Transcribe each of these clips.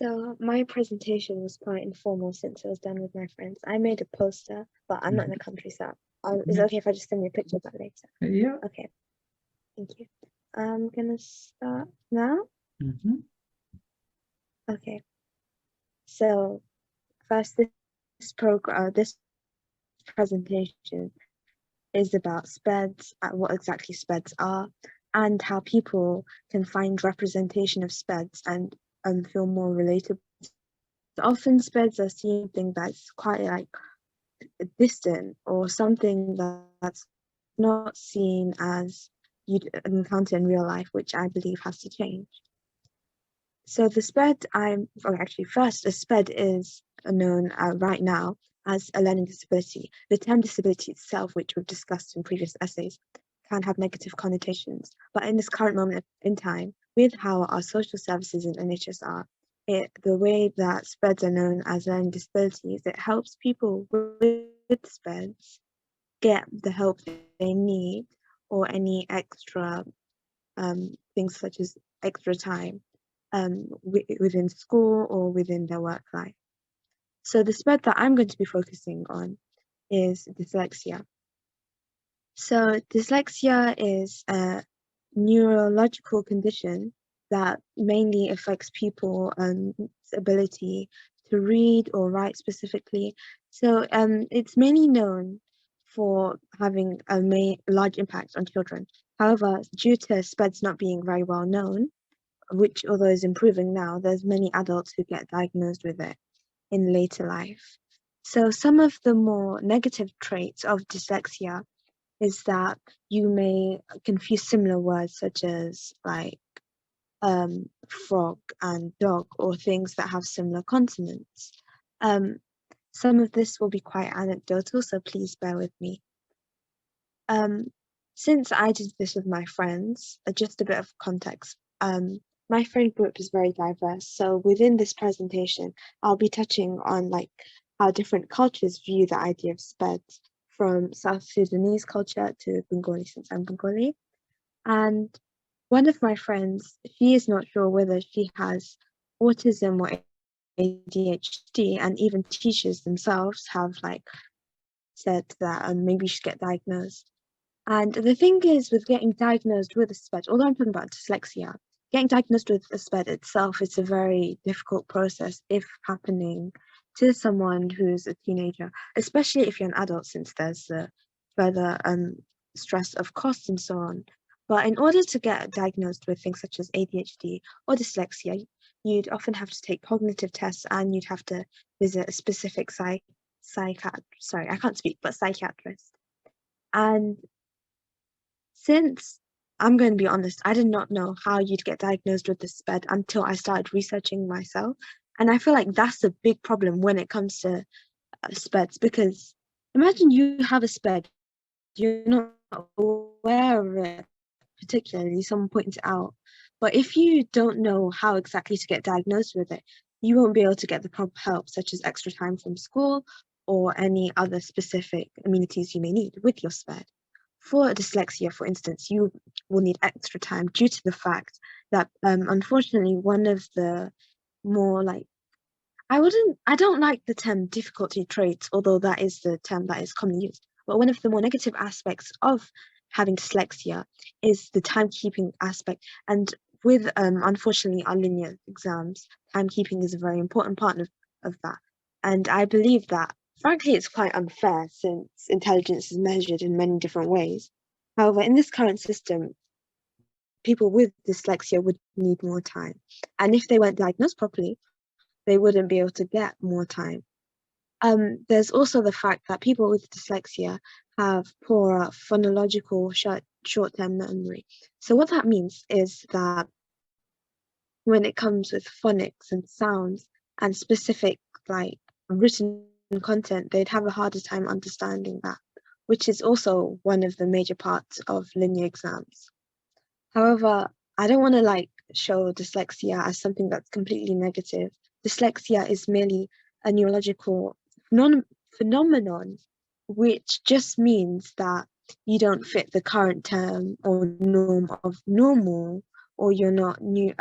So my presentation was quite informal since it was done with my friends. I made a poster, but I'm not in the country, so is it okay if I just send you a picture of that later? Yeah. Okay, thank you. I'm gonna start now. Okay, so first, this presentation is about SPEDs, what exactly SPEDs are, and how people can find representation of SPEDs and feel more relatable. Often SPEDs are seen thing that's quite like distant or something that's not seen as you'd encounter in real life, which I believe has to change. So the SPED, first, a SPED is known right now as a learning disability. The term disability itself, which we've discussed in previous essays, can have negative connotations. But in this current moment in time, with how our social services and NHS are, the way that SPEDs are known as learning disabilities, it helps people with SPEDs get the help they need or any extra things such as extra time within school or within their work life. So the SPED that I'm going to be focusing on is dyslexia. So dyslexia is a neurological condition that mainly affects people's ability to read or write specifically. So it's mainly known for having a large impact on children. However, due to SPEDs not being very well known, which although is improving now, there's many adults who get diagnosed with it in later life. So some of the more negative traits of dyslexia is that you may confuse similar words such as like frog and dog, or things that have similar consonants. Some of this will be quite anecdotal, so please bear with me. Since I did this with my friends, just a bit of context. My friend group is very diverse, so within this presentation, I'll be touching on like how different cultures view the idea of SPEDs, from South Sudanese culture to Bengali, since I'm Bengali. And one of my friends, she is not sure whether she has autism or ADHD, and even teachers themselves have like said that maybe you should get diagnosed. And the thing is, with getting diagnosed with a SPED, although I'm talking about dyslexia, getting diagnosed with a SPED itself is a very difficult process if happening to someone who's a teenager, especially if you're an adult, since there's the further stress of costs and so on. But in order to get diagnosed with things such as ADHD or dyslexia, you'd often have to take cognitive tests, and you'd have to visit a specific psychiatrist. And since I'm going to be honest, I did not know how you'd get diagnosed with the SPED until I started researching myself. And I feel like that's a big problem when it comes to SPEDs, because imagine you have a SPED, you're not aware of it, particularly someone points it out. But if you don't know how exactly to get diagnosed with it, you won't be able to get the proper help, such as extra time from school or any other specific amenities you may need with your SPED. For dyslexia, for instance, you will need extra time due to the fact that, unfortunately, one of the more like, I don't like the term difficulty traits, although that is the term that is commonly used. But one of the more negative aspects of having dyslexia is the timekeeping aspect. And with, unfortunately, our linear exams, timekeeping is a very important part of that. And I believe that, frankly, it's quite unfair since intelligence is measured in many different ways. However, in this current system, people with dyslexia would need more time. And if they weren't diagnosed properly, they wouldn't be able to get more time. There's also the fact that people with dyslexia have poorer phonological short-term memory. So what that means is that when it comes with phonics and sounds and specific like written content, they'd have a harder time understanding that, which is also one of the major parts of linear exams. However, I don't want to like show dyslexia as something that's completely negative. Dyslexia is merely a neurological phenomenon, which just means that you don't fit the current term or norm of normal, or you're not you're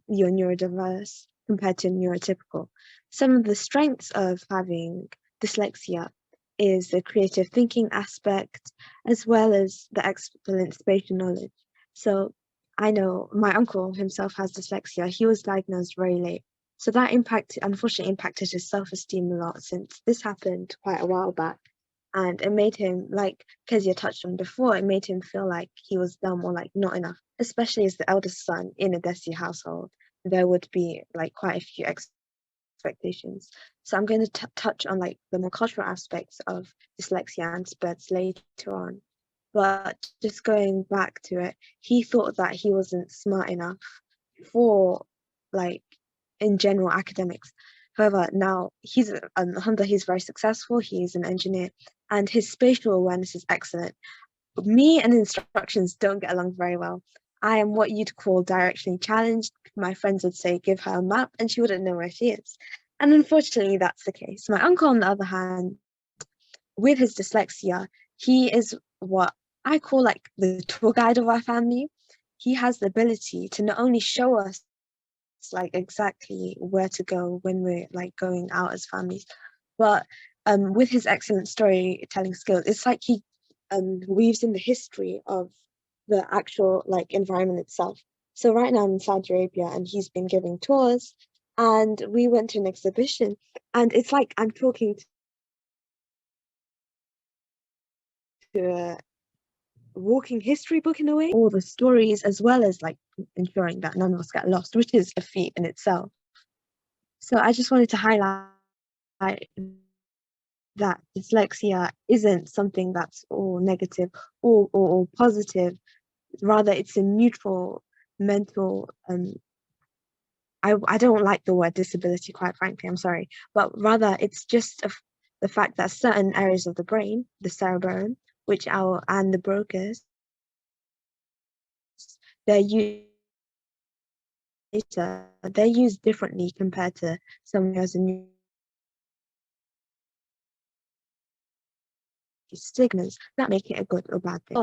neurodiverse. compared to neurotypical. Some of the strengths of having dyslexia is the creative thinking aspect, as well as the excellent spatial knowledge. So I know my uncle himself has dyslexia. He was diagnosed very late. So that unfortunately impacted his self-esteem a lot, since this happened quite a while back. And it made him, like Kezia touched on before, it made him feel like he was dumb or like not enough, especially as the eldest son in a Desi household. There would be like quite a few expectations. So I'm going to touch on like the more cultural aspects of dyslexia and SPEDS later on. But just going back to it, he thought that he wasn't smart enough for like in general academics. However, now he's very successful. He's an engineer, and his spatial awareness is excellent. Me and instructions don't get along very well. I am what you'd call directionally challenged. My friends would say, give her a map, and she wouldn't know where she is. And unfortunately, that's the case. My uncle, on the other hand, with his dyslexia, he is what I call like the tour guide of our family. He has the ability to not only show us like exactly where to go when we're like going out as families, but with his excellent storytelling skills, it's like he weaves in the history of the actual like environment itself. So right now I'm in Saudi Arabia, and he's been giving tours, and we went to an exhibition, and it's like I'm talking to a walking history book in a way, all the stories, as well as like ensuring that none of us get lost, which is a feat in itself. So I just wanted to highlight that dyslexia isn't something that's all negative or positive. Rather, it's a neutral mental I don't like the word disability, quite frankly, I'm sorry, but rather it's just the fact that certain areas of the brain, the cerebellum, and the Broca's, they're used they're used differently compared to someone who has a new stigmas that make it a good or bad thing.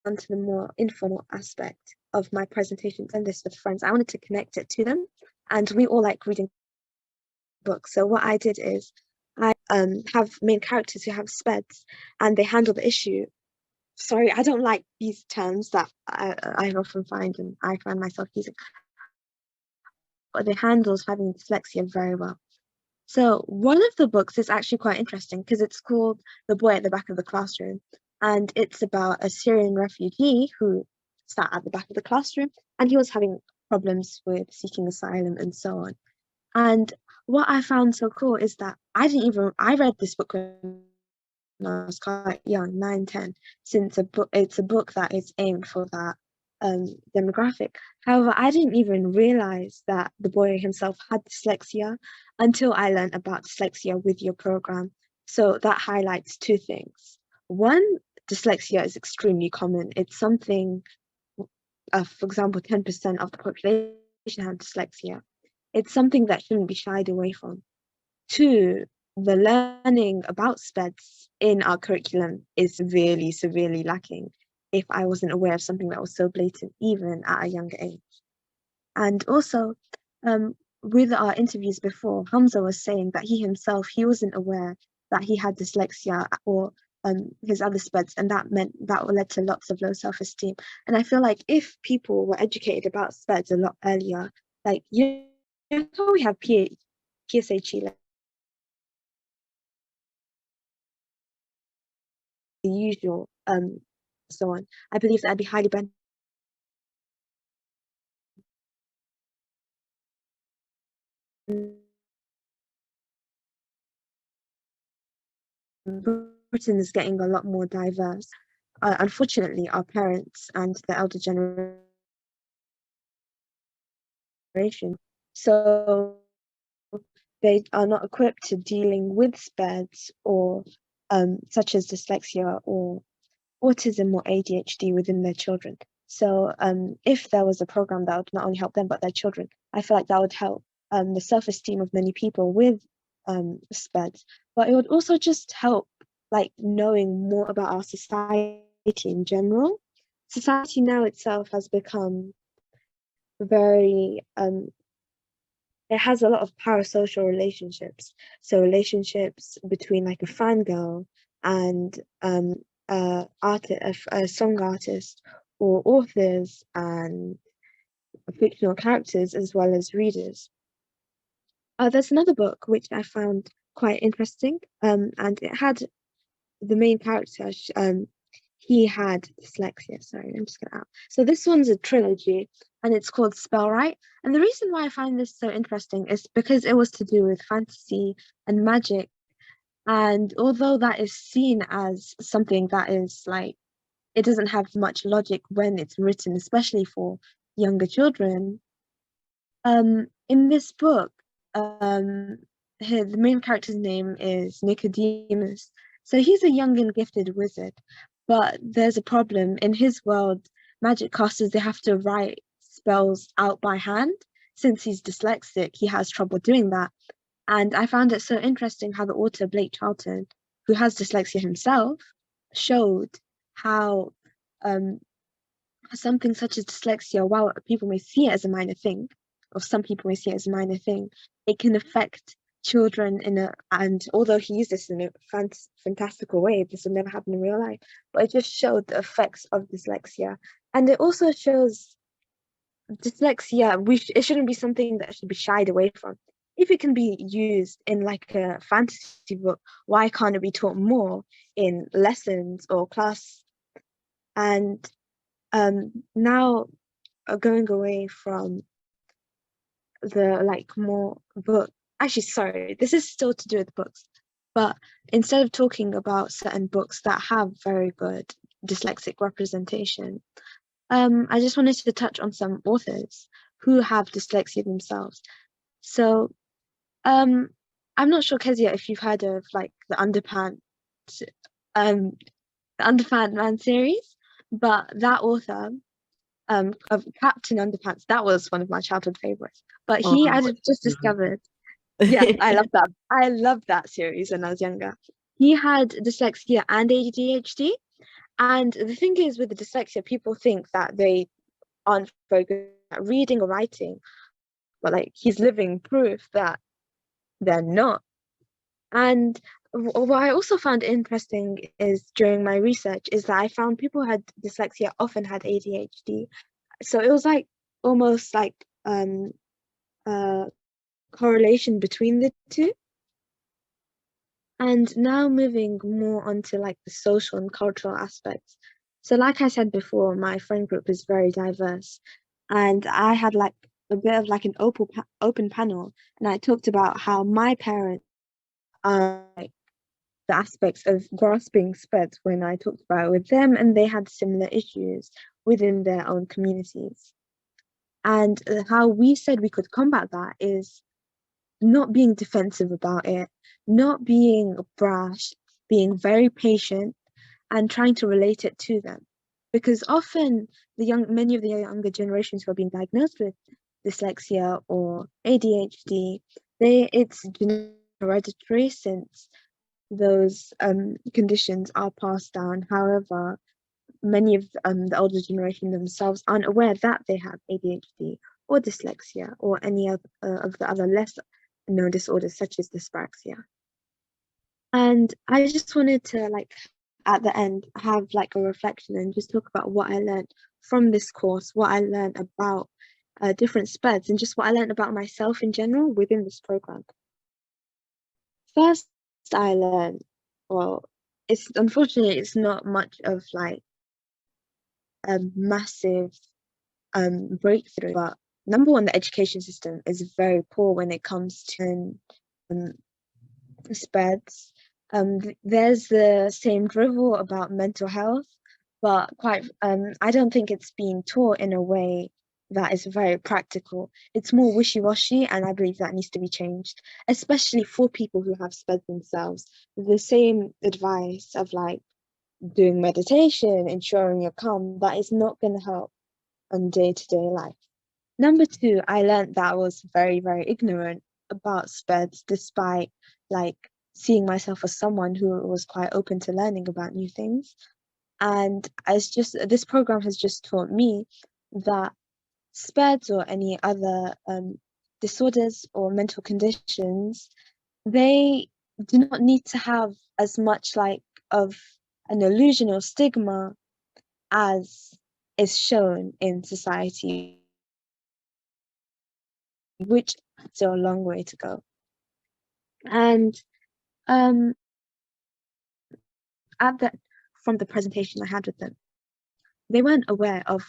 Onto the more informal aspect of my presentations and this with friends. I wanted to connect it to them, and we all like reading books. So what I did is I have main characters who have SPEDs, and they handle the issue. Sorry, I don't like these terms that I often find and I find myself using, but they handle having dyslexia very well. So one of the books is actually quite interesting because it's called The Boy at the Back of the Classroom, and it's about a Syrian refugee who sat at the back of the classroom, and he was having problems with seeking asylum and so on. And what I found so cool is that I read this book when I was quite young, 9, 10, since it's a book that is aimed for that demographic. However, I didn't even realize that the boy himself had dyslexia until I learned about dyslexia with your program. So that highlights two things. One, dyslexia is extremely common. It's something, for example, 10% of the population have dyslexia. It's something that shouldn't be shied away from. Two, the learning about SPEDs in our curriculum is severely, severely lacking if I wasn't aware of something that was so blatant, even at a younger age. And also, with our interviews before, Hamza was saying that he wasn't aware that he had dyslexia or his other SPEDs, and that led to lots of low self-esteem. And I feel like if people were educated about SPEDs a lot earlier, like you know how we have PSHE, like the usual, so on. I believe that I'd be highly Britain is getting a lot more diverse. Unfortunately, our parents and the elder generation, so they are not equipped to dealing with SPEDs or such as dyslexia or autism or ADHD within their children. So if there was a program that would not only help them but their children, I feel like that would help the self-esteem of many people with SPEDs. But it would also just help like knowing more about our society in general. society now itself has become very it has a lot of parasocial relationships. So relationships between like a fangirl and a song artist, or authors and fictional characters, as well as readers. There's another book which I found quite interesting, and it had the main character. He had dyslexia. Sorry, I'm just gonna out. So this one's a trilogy, and it's called Spellwright. And the reason why I find this so interesting is because it was to do with fantasy and magic. And although that is seen as something that is like, it doesn't have much logic when it's written, especially for younger children. In this book, the main character's name is Nicodemus. So he's a young and gifted wizard, but there's a problem in his world. Magic casters, they have to write spells out by hand. Since he's dyslexic, he has trouble doing that. And I found it so interesting how the author Blake Charlton, who has dyslexia himself, showed how something such as dyslexia, while people may see it as a minor thing, or some people may see it as a minor thing, it can affect children and although he used this in a fantastical way, this would never happen in real life, but it just showed the effects of dyslexia. And it also shows dyslexia, it shouldn't be something that should be shied away from. If it can be used in like a fantasy book, why can't it be taught more in lessons or class? And now going away from the like more book, actually, sorry, this is still to do with books, but instead of talking about certain books that have very good dyslexic representation, I just wanted to touch on some authors who have dyslexia themselves. So I'm not sure, Kezia, if you've heard of like the Underpants Man series, but that author of Captain Underpants, that was one of my childhood favorites. But I just discovered, yeah, I love that. I loved that series when I was younger. He had dyslexia and ADHD. And the thing is, with the dyslexia, people think that they aren't very good at reading or writing, but like he's living proof that they're not. And what I also found interesting is during my research is that I found people who had dyslexia often had ADHD. So it was like almost like a correlation between the two. And now moving more onto like the social and cultural aspects. So like I said before, my friend group is very diverse, and I had like a bit of like an open panel, and I talked about how my parents like the aspects of grasping SPED when I talked about it with them, and they had similar issues within their own communities. And how we said we could combat that is not being defensive about it, not being brash, being very patient, and trying to relate it to them. Because often many of the younger generations who are being diagnosed with dyslexia or ADHD, it's hereditary, since those conditions are passed down. However, many of the older generation themselves aren't aware that they have ADHD or dyslexia or any of the other less known disorders such as dyspraxia. And I just wanted to like at the end have like a reflection and just talk about what I learned from this course, what I learned about different SPEDs, and just what I learned about myself in general within this program. First, I learned, well, unfortunately it's not much of like a massive breakthrough, but number one, the education system is very poor when it comes to SPEDs. There's the same drivel about mental health, but I don't think it's being taught in a way that is very practical. It's more wishy-washy, and I believe that needs to be changed, especially for people who have SPED themselves. The same advice of like doing meditation, ensuring you're calm, that is not going to help on day-to-day life. Number two, I learned that I was very, very ignorant about SPEDs, despite like seeing myself as someone who was quite open to learning about new things. And this program has just taught me that SPEDs or any other disorders or mental conditions, they do not need to have as much of an illusion or stigma as is shown in society, which is still a long way to go. And from the presentation I had with them, they weren't aware of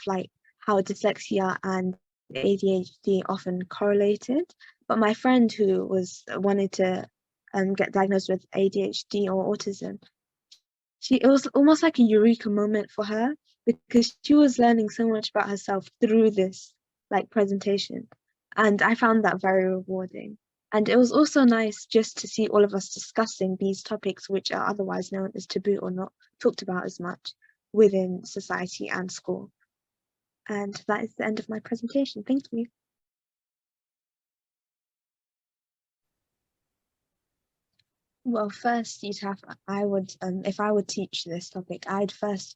how dyslexia and ADHD often correlated. But my friend who wanted to get diagnosed with ADHD or autism, it was almost like a eureka moment for her, because she was learning so much about herself through this presentation, and I found that very rewarding. And it was also nice just to see all of us discussing these topics, which are otherwise known as taboo or not talked about as much within society and school. And that is the end of my presentation. Thank you. Well, first if I would teach this topic, I'd first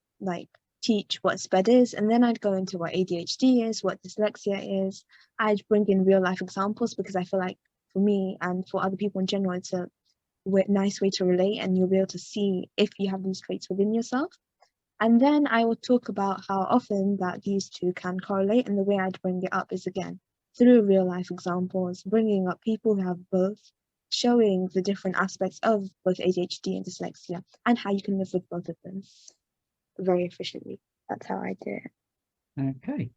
teach what SPED is, and then I'd go into what ADHD is, what dyslexia is. I'd bring in real life examples, because I feel like for me and for other people in general, it's a nice way to relate, and you'll be able to see if you have these traits within yourself. And then I will talk about how often that these two can correlate, and the way I'd bring it up is, again, through real life examples, bringing up people who have both, showing the different aspects of both ADHD and dyslexia, and how you can live with both of them very efficiently. That's how I do it. Okay,